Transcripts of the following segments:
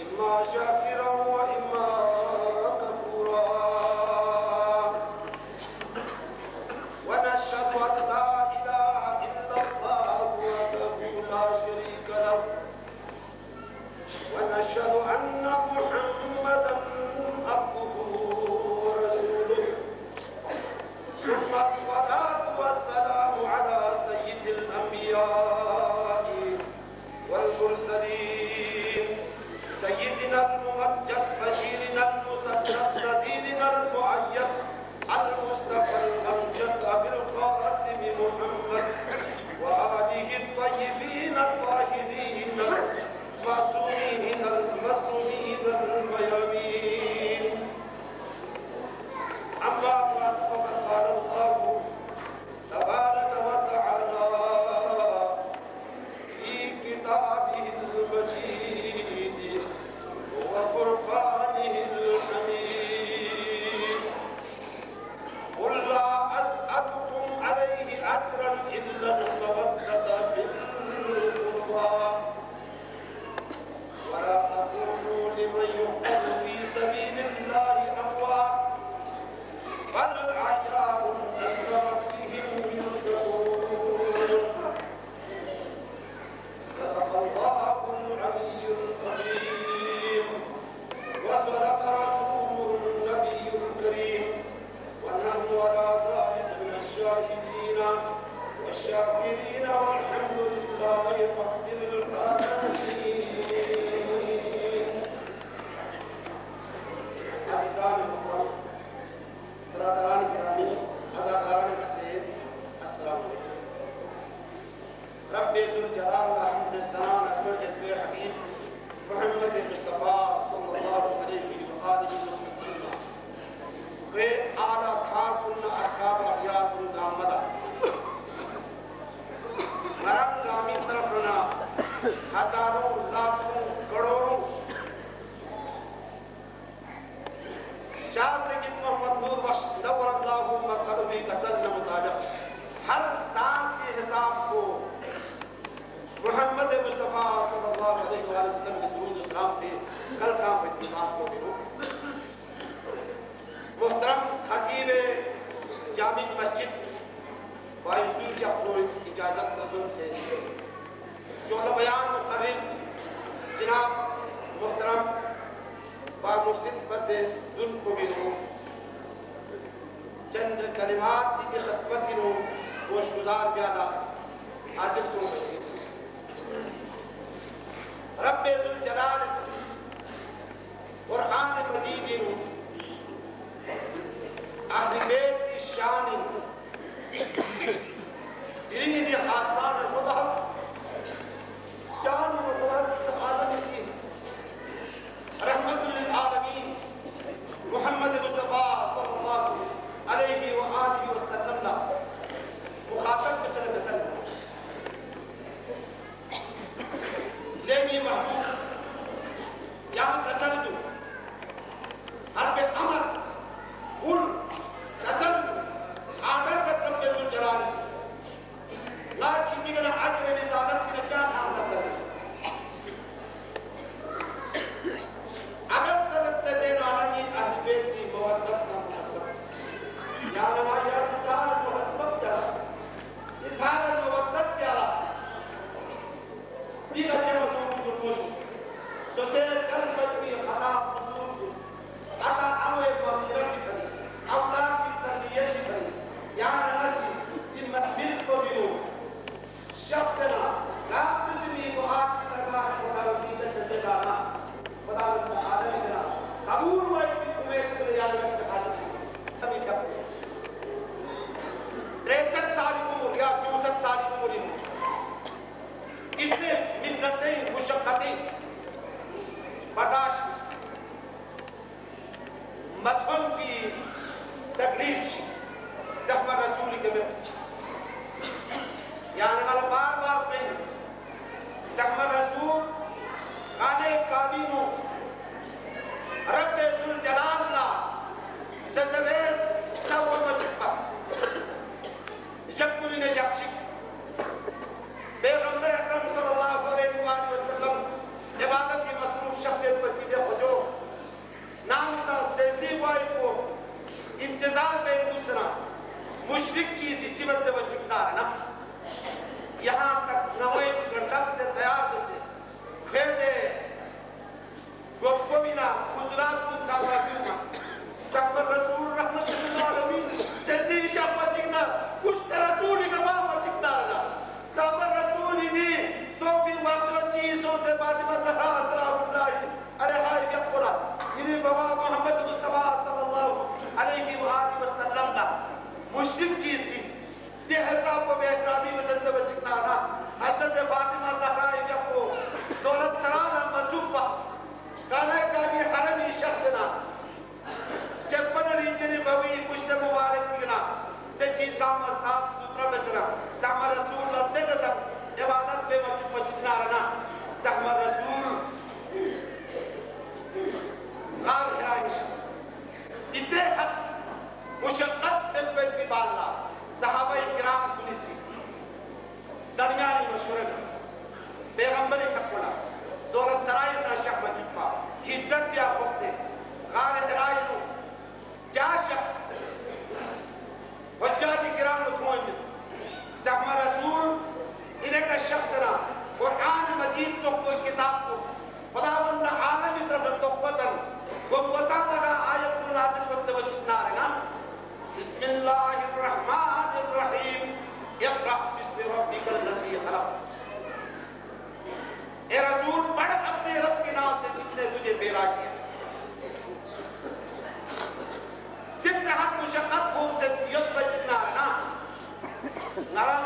إما شاكرا وإما كفورا. ونشهد أن لا إله إلا الله وحده لا شريك له، ونشهد أن محمدا عبده ورسوله. ثم الصلاة والسلام على سيد الأنبياء والمرسلين، سيدنا الممجد بشيرنا المسدد نذيرنا المؤيد المصطفى الأمجد أبي القاسم محمد وآله الطيبين الطاهرين المعصومين المظلومين الميامين. أما بعد فقد قال الله تبارك وتعالى في كتابه المجيد وفرقانه الحميد: قل لا أسألكم عليه أجرا إلا المودة في القربى، ولا تقولوا لمن يقتل في سبيل الله أموات بل أحياء عند ربهم يرزقون. صدق الله العلي العظيم وصدق رسوله النبي الكريم، ونحن على ذلك من الشاهدين والشاكرين والحمد لله رب العالمين. أعزائي الكرام، برادران گرامی، عزاداران حسین، السلام علیکم. رب ذوالجلال والحمد ثنا اکبر جذب حبیب محمد مصطفیٰ صلی اللہ علیہ وآلہ وسلم وے اعلیٰ تھار کن اصحاب احیاء کن گامدہ مرم گامی طرف رنا ہزاروں لاکھوں کروڑوں شاہ سید محمد نور بخش نور اللہ مقدمی قسل مطابق ہر سانس کے حساب کو محمد مصطفیٰ صلی اللہ علیہ وآلہ وسلم کے درود اسلام پہ کل کام اتفاق کو ملو. محترم خطیب جامع مسجد وائزوی کی اپنو اجازت نظم سے شعلہ بیان مقرر جناب محترم با محسن بچے دن کو بھی نو چند کلمات کی خدمت نو گوش گزار پیادا حاضر سو گئے. رب ذوالجلال قرآن مجید نو اہل بیت کی شان دلی دی خاصان خدا شان مطلب عالم سین رحمت للعالمین محمد مصطفیٰ صلی اللہ علیہ وآلہ وسلم لا مخاطب بسر بسر لیمی محبوب یا تسلم حرب امر قل تسلم آدر رب ذوالجلال لیکن دیگر عجر رسالت کی نجات حاصل کرے. اگر طلب تزین آنی اہل بیت کی محبت نہ محبت یا نمائیہ اظہار محبت پیارا اظہار محبت پیارا بھی رجے مصور درموش سوسیر قلبت بھی خطا مصور خطا اوے مغیرت کری اولاد کی تربیت کری یا نسی ان محفل کو بھی ہو شخصنا لا تسمی دعات کی دربار خدا وزیدت جزانا خدا وزیدنا قبول وائدی امید کر یادت کا حاضر تبھی کب 63 سال عمر یا 64 سال عمر اتنے محنتیں مشقتیں برداشت مدفن کی تکلیف شی زخم رسول کے میں یعنی والا بار بار پہنے زخم رسول خانے کابینوں رب ذوالجلال لا صدریز سوال مجبہ جب نے جاشک پیغمبر اکرم صلی اللہ علیہ وآلہ وسلم عبادت شیف پر کی دے خجو نام سا سیدی وائی کو انتظار بے دوسرا مشرک چیزی چیبت و چکدار نا یہاں تک نوے چکردک سے تیار بسے کھویدے گوپو بینا حضرات کن سابقہ کیونا چاکبر رسول رحمت اللہ عالمین سیدی شاپا چکدار کشت رسولی کا بابا چکدار نا چاکبر رسولی دی صوفی وقت چیزوں سے فاطمہ زہرا سلام اللہ ارے ہائی بیقولا انہیں بابا محمد مصطفیٰ صلی اللہ علیہ وآلہ وسلم نا مشرک چیزی تے حساب کو بے اکرامی وسن سے بچکلانا حضرت فاطمہ زہرا بیقو دولت سرانا مذوبہ کانا کامی حرمی شخصنا جسپن ریچنی بوئی پشت مبارک بگنا تے چیز کاما صاف سترہ بسنا چاہما رسول اللہ تے بسن عبادت بے وجود بچکنا رہنا چاہما رسول غار حرائی شخص اتنے حد مشقت اس بیت بھی باللہ صحابہ اکرام کلیسی درمیانی مشورت پیغمبری کھپولا دولت سرائی سا شاہ مجھپا ہجرت بھی آپ سے غار حرائی نو جا شخص حجاج اکرام اتھوئن جت چاہما رسول انہیں کا شخص نا قرآن مجید تو کوئی کتاب کو خداوند عالمی طرف تحفتن وہ بتا لگا آیت کو نازل کرتے ہوئے چکنا رہنا بسم اللہ الرحمن الرحیم اقرأ بسم ربک الذی خلق اے رسول پڑھ اپنے رب کے نام سے جس نے تجھے پیدا کیا جن سے حد مشقت ہو سے ید بچنا رہنا نرم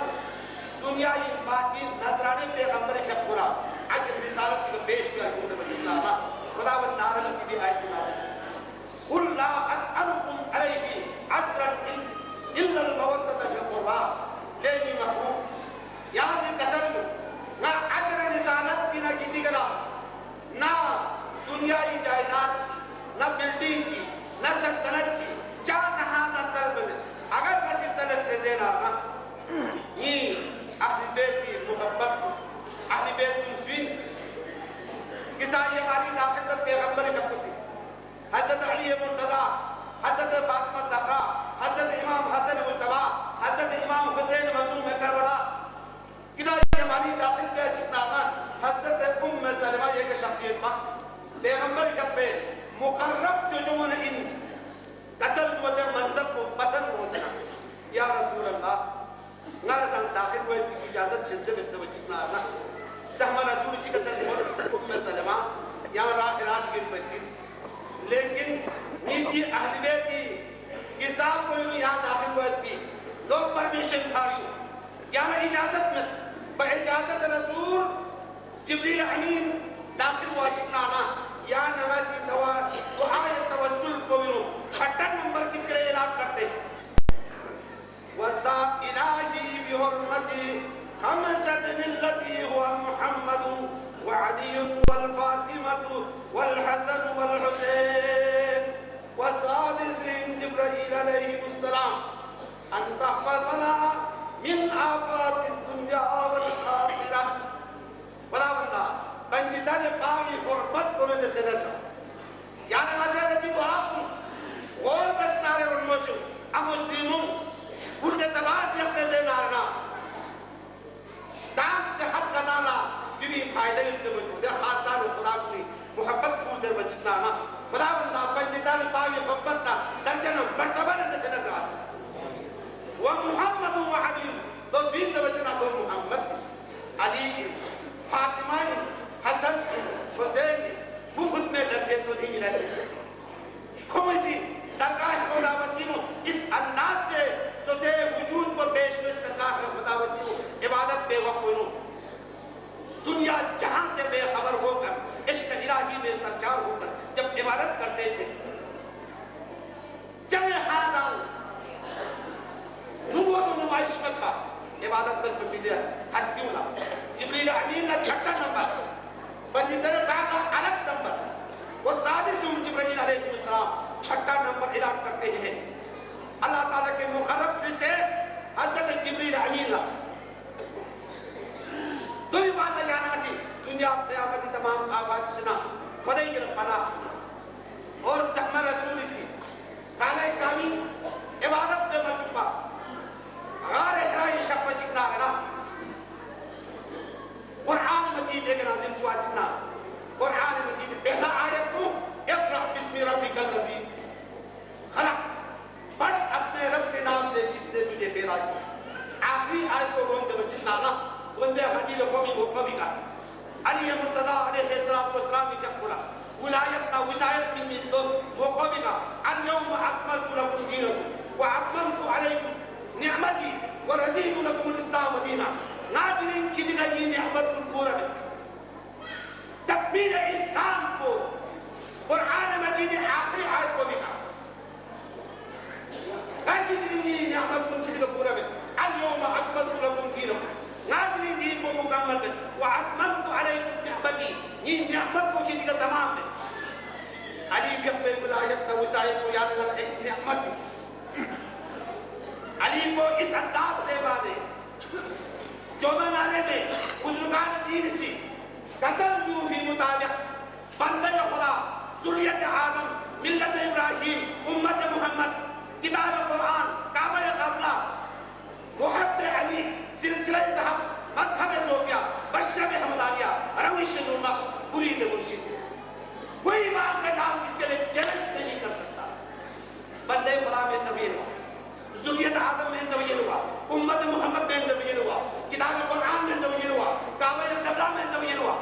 دنیای باقی نظرانے پیغمبر فقورا اگر رسالت کو پیش کیا جو سے بچنا رہنا خداوند عالمی سیدھی آیت نازل قل لا اسألكم علیہ اجرا الا المودۃ فی القربى لینی محبوب یہاں سے قسم نہ اجر رسالت بھی نہ کیتی گلا نہ دنیای جائیداد نہ بلڈنگ چی نہ سلطنت چی چاہ سہاسا طلب میں اگر کسی طلب دینا نا یہ اہل بیت کی محبت اہل بیت منسوین کسائی ہماری داخل پر پیغمبر کا پسی حضرت علی مرتضی حضرت فاطمہ زہرا حضرت امام حسن مجتبی حضرت امام حسین مظلوم کربلا کسائی ہماری داخل پہ چکتانا حضرت ام سلمہ ایک شخصیت ماں پیغمبر کا پہ مقرب چجون ان قسل قوت منظر کو پسند ہو سنا یا رسول اللہ نرسان داخل ہوئے بھی اجازت شدہ بس سے بچکنا آنا چاہما رسول چی قسل قول ام سلمہ یا راہ راست گرد بچکن لیکن نیتی اہل بیتی حساب کو یہاں داخل ہوئے بھی لوگ پرمیشن بھاریو یعنی اجازت میں با اجازت رسول جبریل امین داخل ہوا چکنا آنا یا نواسی دعائے توسل کو چھٹن نمبر کس کے لئے اعلان کرتے وَسَا إِلَٰهِ بِحُرْمَتِ خَمْسَةٍ الَّتِي هُوَ مُحَمَّدٌ وَعَلِيٌّ وَالْفَاطِمَةُ وَالْحَسَنُ وَالْحُسَيْنُ وَسَادِسِهِمْ جِبْرَئِيلَ عَلَيْهِ السَّلَامُ أَن تَحْفَظَنَا مِنْ آفَاتِ الدُّنْيَا وَالْآخِرَةِ بلا بندہ بنجیتا نے پاوی حرمت کو میں سے نسا یعنی آجا ربی تو آپ غور بستارے والموشو امسلیموں گرد زبان کی اپنے ذہن آرنا جان سے حد قدانا بھی فائدہ انتے موجود ہے خاصان خدا کی محبت پھول سے بچکنا آنا خدا بندہ بنجیتا نے پاوی حرمت کا درجن مرتبہ نے سے نسا ومحمد وعلی دو زین سے بچنا دو محمد علی فاطمہ حسن حسین مفت میں درجے تو نہیں ملے کھوئی درگاہ خداوندی نو اس انداز سے سوچے وجود پر پیش درگاہ خداوندی نو عبادت بے وقت نو دنیا جہاں سے بے خبر ہو کر عشق الہی میں سرچار ہو کر جب عبادت کرتے تھے جب حاضر نبوت و نمائش مت پا عبادت بس میں پیدے ہستی اللہ جبریل امین نے چھٹا نمبر بجیدر باقا الگ نمبر وہ سادس جبریل علیہ السلام چھٹا نمبر اعلان کرتے ہیں اللہ تعالیٰ کے مقرب سے حضرت جبریل امین دوی بات جانا سی دنیا قیامتی تمام آباد سنا خدای گرم پناہ سنا اور زخم رسول سی خانہ کامی عبادت میں مجفا غار احرائی شک میں چکنا رہنا قرآن مجید ایک نازل ہوا چکنا قرآن مجید پہلا آیت کو اقرأ بسم ربک الذی خلق پڑھ اپنے رب کے نام سے جس نے تجھے پیدا کیا آخری آیت کو گوندے بچنا نا گوندے حدیل قومی مقومی کا علی مرتضی علیہ السلام کی فقرہ ولایتنا وسایت من تو مقومی کا اليوم اکملت لکم دینکم واکملت علیکم نعمتی ورزیت لکم الاسلام دینہ ناظرین کی دیگر یہ نعمت پورا ہے تکمیل اسلام کو قرآن مجید آخری آیت کو بھی کہا ایسی دین یہ نعمت کن چیز کا پورا ہے اليوم اکملت لکم دینکم ناظرین دین کو مکمل ہے واتممت علیکم نعمتی یہ نعمت کو چیز کا تمام ہے علی فقہ ولایت کا وسائل کو یاد کرنا ایک نعمت ہے علی کو اس انداز سے باتیں 14 نعرے میں بزرگان دین سی قسم جو فی مطابق بندہ خدا ذریت آدم ملت ابراہیم امت محمد کتاب قرآن کعبہ قبلہ محب علی سلسلہ ذہب مذہب صوفیہ بشرب حمدانیہ روش نوربخش مرید مرشد کوئی بات کا نام اس کے لئے چیلنج نہیں کر سکتا بندہ خدا میں تبیر ہوا ذریت آدم میں تبیر ہوا امت محمد میں تبیر ہوا کتاب قرآن میں تبیر ہوا کعبہ قبلہ میں تبیر ہوا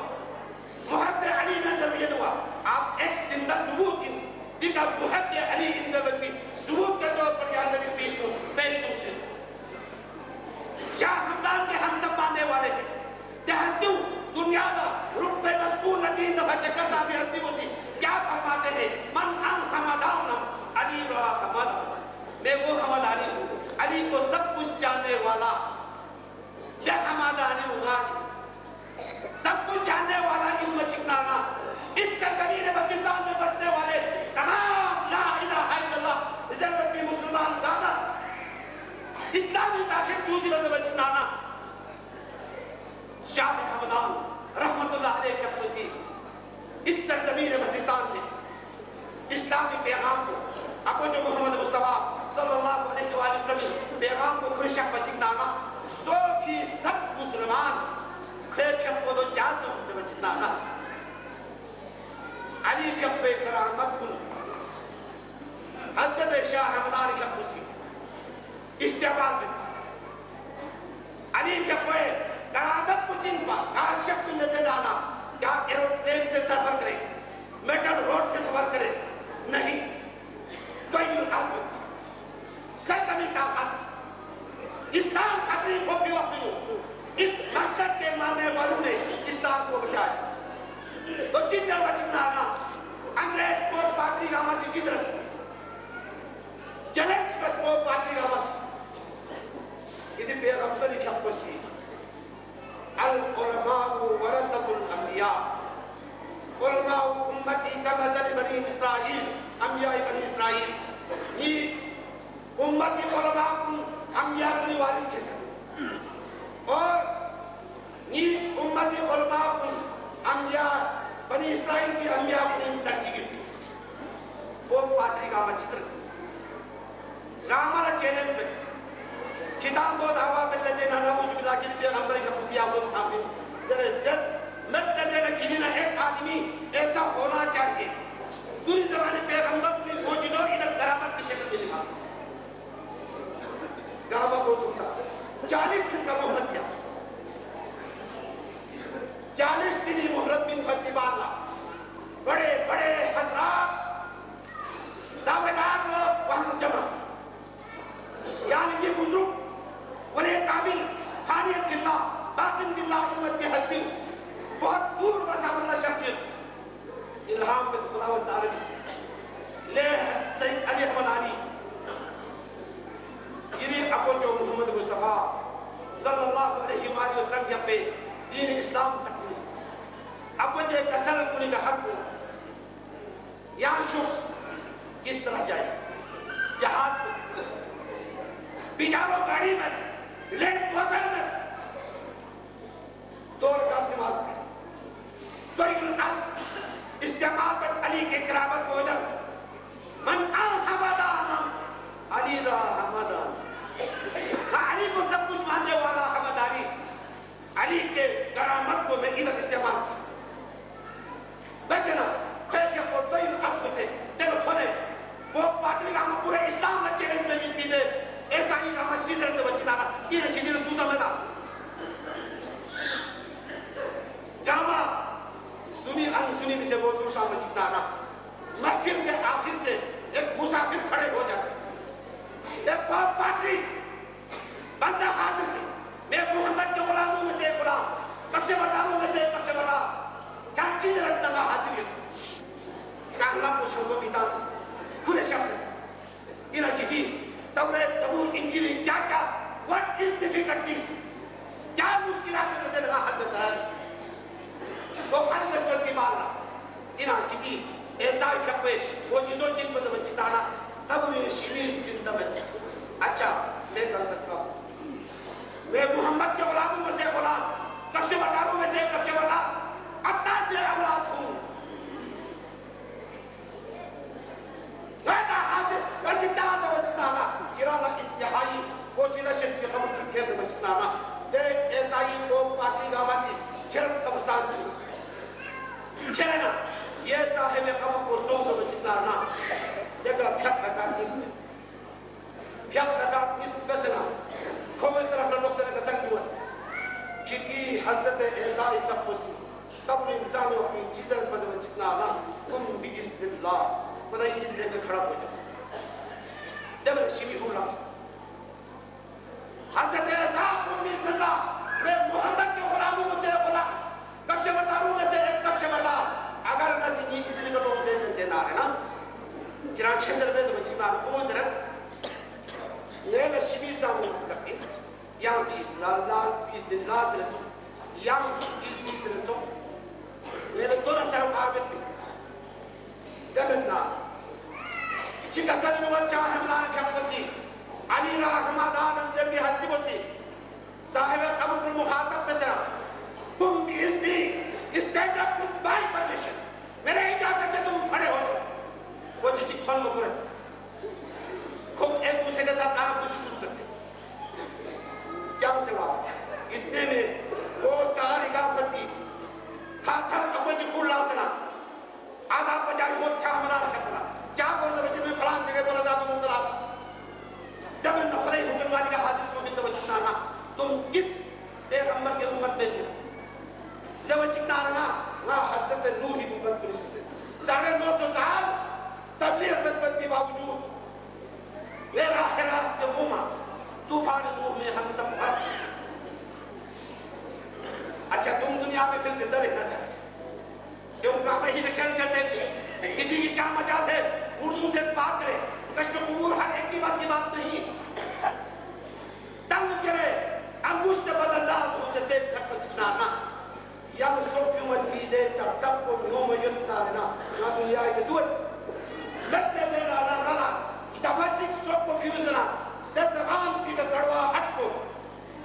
محب علی میں تبیر ہوا آپ ایک زندہ ثبوت دیکھا محب علی انتبت کی ثبوت کے طور پر یہاں کا پیش سے شاہ حمدان کے ہم سب ماننے والے تھے کہ ہستیوں دنیا دا رب مسکون ندین دفع چکر دا بھی ہستی وہ سی کیا فرماتے ہیں من ان حمدانم علی را حمدان میں وہ حمدانی ہوں علی کو سب کچھ جاننے والا یہ حمدانی ہوگا سب کچھ جاننے والا علم چکنانا اس سرزمین پاکستان میں بسنے والے تمام لا الہ الا اللہ ضرورت بھی مسلمان گانا اسلامی داخل سوزی وزب چکنانا شاہ حمدان رحمت اللہ علیہ کے اپسی اس سرزمین پاکستان میں اسلامی پیغام کو ابو جو محمد مصطفیٰ صلی اللہ علیہ وآلہ وسلم پیغام کو خوشہ بچکنانا 100% مسلمان خیفیت کو دو جاسم ہوتے بچکنانا علی فیب کرامت کن حضرت شاہ حمدان فیب کسی استعمال بکتا علی فیب کرامت کو جن پا کارشک کو نظر آنا کیا ایروپلین سے سفر کرے میٹل روڈ سے سفر کرے نہیں کوئی الارض بکتا سرکمی طاقت اسلام خطری کو بھی وقت دو اس مسجد کے ماننے والوں نے اسلام کو بچایا تو جتر وجبنانا انگریز پوپ پاتری گاما سی چیز رکھ چلیج پت پوپ پاتری گاما سی کدی پیغمبری شب کو سی العلماء ورثۃ الانبیاء علماء امتی کمثل بنی اسرائیل انبیاء بنی اسرائیل یہ امتی علماء کن انبیاء بنی وارث کے اور یہ امتی علماء کن انبیاء بنی اسرائیل کی انبیاء کو ترجیح گرتی وہ پادری کا مجھد رہتی رامانا چیلنج میں کتاب و دعویٰ باللجینہ نعوذ باللہ کی پیغمبری کا پسیاب و مطابق ذرا زد مطلجینہ کھلینا ایک آدمی ایسا ہونا چاہیے دوری زمانے پیغمبر کی موجودوں ادھر کرامت کی شکل میں لکھا گاما کو دھوتا 40 دن کا محلت دیا 40 دنی محرم من خطیب اللہ بڑے بڑے حضرات دعویدار لوگ وہاں جمع یعنی یہ بزرگ ولی قابل حانیت اللہ باقن باللہ امت کی ہستی بہت دور بساب اللہ شخصیت الہام بن خداوند عربی لے سید علی احمد علی یعنی ابو جو محمد مصطفیٰ صلی اللہ علیہ وآلہ وسلم کی اپنے دین اسلام ختم اب وجہ کسل کنی کا حق ہو یہاں شخص کس طرح جائے جہاز میں بیچاروں گاڑی میں لینڈ کوزن میں دور کا نماز پڑھے تو یہ استعمال کے قرابت کو ادھر من آحمدانم علی را حمدان علی کو سب کچھ ماننے والا حمد علی کے کرامت کو میں ادھر استعمال کی ویسے نا خیلی کو دوئی عصب سے دیکھو تھوڑے وہ پاتری کا ہم پورے اسلام نہ چیلنج میں نہیں پیدے ایسا ہی کا ہم چیز رہتے بچی دانا یہ چیزی نے سوزا میں دا گاما سنی سنی بھی سے وہ دورتا میں چکتانا محفل کے آخر سے ایک مسافر کھڑے ہو جاتے ایک بہت پاتری بندہ حاضر تھی میں محمد کے غلاموں میں سے ایک غلام کفش برداروں میں سے ایک کفش بردار کیا چیز رکھتا گا حاضر کیا اللہ کو شنگو بیتا سے پورے شخص انہا کی دی توریت زبور انجیلی کیا کیا what is difficulties کیا مشکلات میں رسے لگا حل بتایا وہ حل مسئلت کی مارنا انہا کی دی ایسا ہی کھپے وہ چیزوں جن پر زبر چکتانا تب انہیں شیرین زندہ میں اچھا میں کر سکتا ہوں میں محمد کے غلاموں میں سے غلام کفش برداروں میں سے کفش بردار اپنا سے اولاد ہوں ویدہ حاضر ویسی طرح سے بچکتا آنا کرانا انتہائی وہ سیدھا شخص کے قبر کی کھیر سے بچکتا آنا دیکھ ایسا ہی کو پاتری گاما سی کھیرت قبرستان چھو کھیرنا یہ صاحب قبر کو سوم سے بچکتا آنا دیکھا پھیک رکھات اس میں پھیک رکھات اس بسنا کھوئے طرف لوگ سے نکا سنگ ہوا چیتی حضرت ایسا ہی فقوسی قبر انسان اپنی چیزرت پر بچکتا آنا کم بِإِذْنِ اللَّهِ خدای اس لے کے کھڑا ہو جائے جب رشیبی ہوں اللہ سے حضرت عیسیٰ بسم اللہ میں محمد کے غلاموں میں سے غلام کفش برداروں میں سے ایک کفش بردار اگر نسی نہیں اس لئے لوگ زیر میں سے نہ رہے نا چنان 6 سر میں سے بچی نہ رہے خوب زرد میں رشیبی سامنے حضرت رکھیں یہاں بِإِذْنِ اللَّهِ سے رچوں یہاں بِإِذْنِ سے رچوں میں نے دونوں سروں کاربت بھی دمتنا چکا سلم و چاہ حملان کھپ بسی علی را حمادان انزر بھی حضی بسی صاحب قبر پر مخاطب بسرا تم بھی اس دی stand up with my permission میرے اجازت سے تم کھڑے ہو وہ چیچی کھول مکرے خوب ایک دوسرے کے ساتھ آنا کچھ شروع کرتے جام سے واقع اتنے میں وہ اس کا آری گاہ پر بھی خاتر اپنے جی کھول لاؤ سنا آدھا بجائے وہ چھا ہمارا رکھے پڑا جا کو رجل میں فلان جگہ پر رضا میں مبتلا تھا جب ان نخلی حکم والی کا حاضر سو بھی تو چکنا رہا تم کس پیغمبر کے امت میں سے جب چکنا رہا نا حضرت نوحی کو بند پر رشتے 950 سال تبلیغ نسبت کے باوجود یہ راہ راست کے غوما طوفان نوح میں ہم سب غرق اچھا تم دنیا میں پھر زندہ رہنا چاہتے کیوں کعبہ ہی نشان چلتے تھے کسی کی کیا مجال ہے اردو سے بات کرے کشف قبور ہر ایک کی بس کی بات نہیں تنگ کرے انگوشت بدل اللہ تو سے دیکھ کٹ پر چکنارنا یا مستر فیومت بھی دے ٹپ ٹپ کو نیوم یتنارنا نا دنیا کے دوت لگنے سے لانا رلا دفعہ چک سٹروک کو فیوزنا دس زبان کی گڑوا ہٹ کو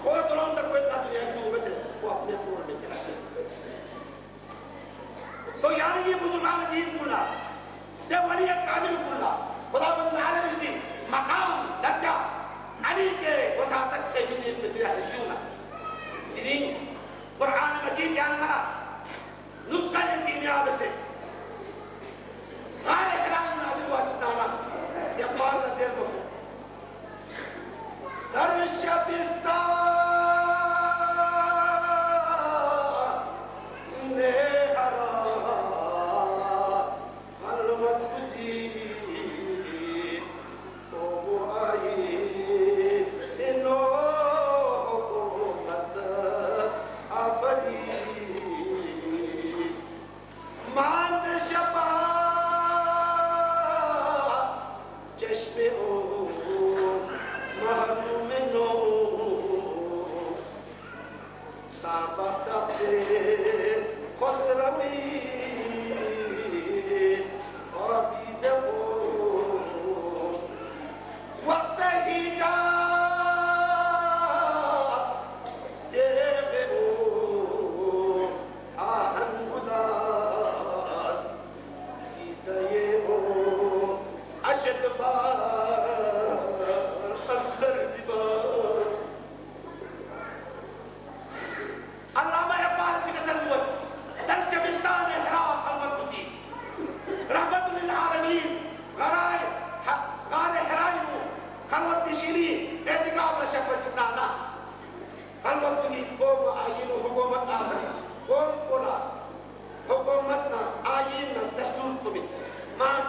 خود رون تک کوئی دنیا کی امت ہے وہ اپنے قور میں چلا گیا تو یعنی یہ بزرگان دین کلا دے ولی کامل کلا خدا بند عالم اسی مقام درجہ علی کے وساطت سے منی اتبتیہ حسیونا دینین قرآن مجید یعنی گنا نسخہ کیمیاب سے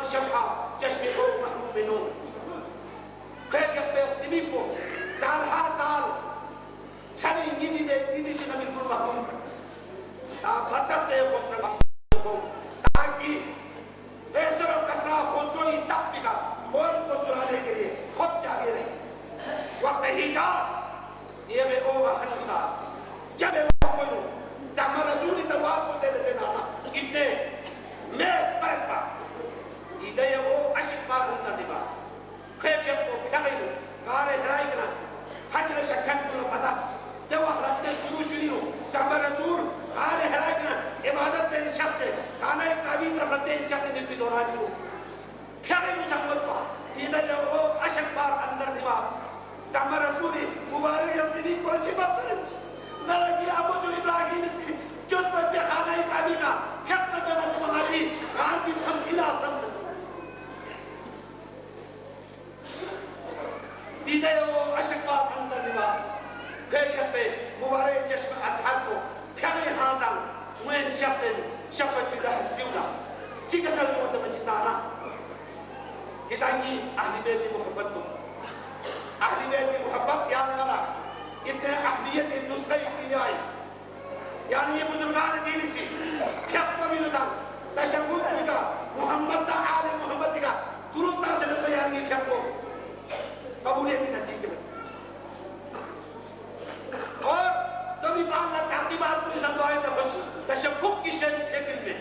شمعة چشم او محبوب نور خیلی به سیمیپو سالها سال سنی نیدی شنا بالکل محبوب تا بطت خسرو تاکہ ایسر و کسرا خسروی تب بگا ان کو سنانے کے لیے خود جاگے رہے وقت ہجاب یہ بے او اہل اداس جب وہ کوئی جہاں رسولی تلوار کو چلے سے نانا اتنے میست پرد پر ایدے وہ عشق بار اندر نباس خیف جب کو پھیلے غارے ہرائی کنا حجر شکن کو پتا جو اخلاق نے شروع ہو جہاں رسول غارے ہرائی کنا عبادت پہ نشست سے کانا ایک قابی طرف لگتے نشست سے نلپی دورانی ہو پھیلے نو سنگت پا ایدے وہ عشق بار اندر نباس جہاں رسولی مبارک یزدی کو اچھی بات کرنچ نلگی ابو جو ابراہیم سی جس پر پہ خانہ قابی کا کھس پہ مجمع دی غار بھی تھمسیلہ سمسل دیدے وہ عشق بار اندر نواز پھیچت پہ مبارک چشم ادھر کو پھیلے ہانسان وین شخصن شفت بیدہ ہستیولا چی کسر موزہ بچتانا ہدائنگی اہلی بیت محبت کو اہلی بیت محبت یعنی والا اتنے اہمیت نسخہ کیمیائی یعنی یہ بزرگان دینی سی پھیک کو بھی نسان تشہود بھی کا محمد دا آل محمد کا درود طرح سے میں بیانی یہ پھیک کو قبولیتی ترجیح کے بات اور تو بھی پالا تحقیبات کو نسان دعائیں تفجی تشہود کی شکل میں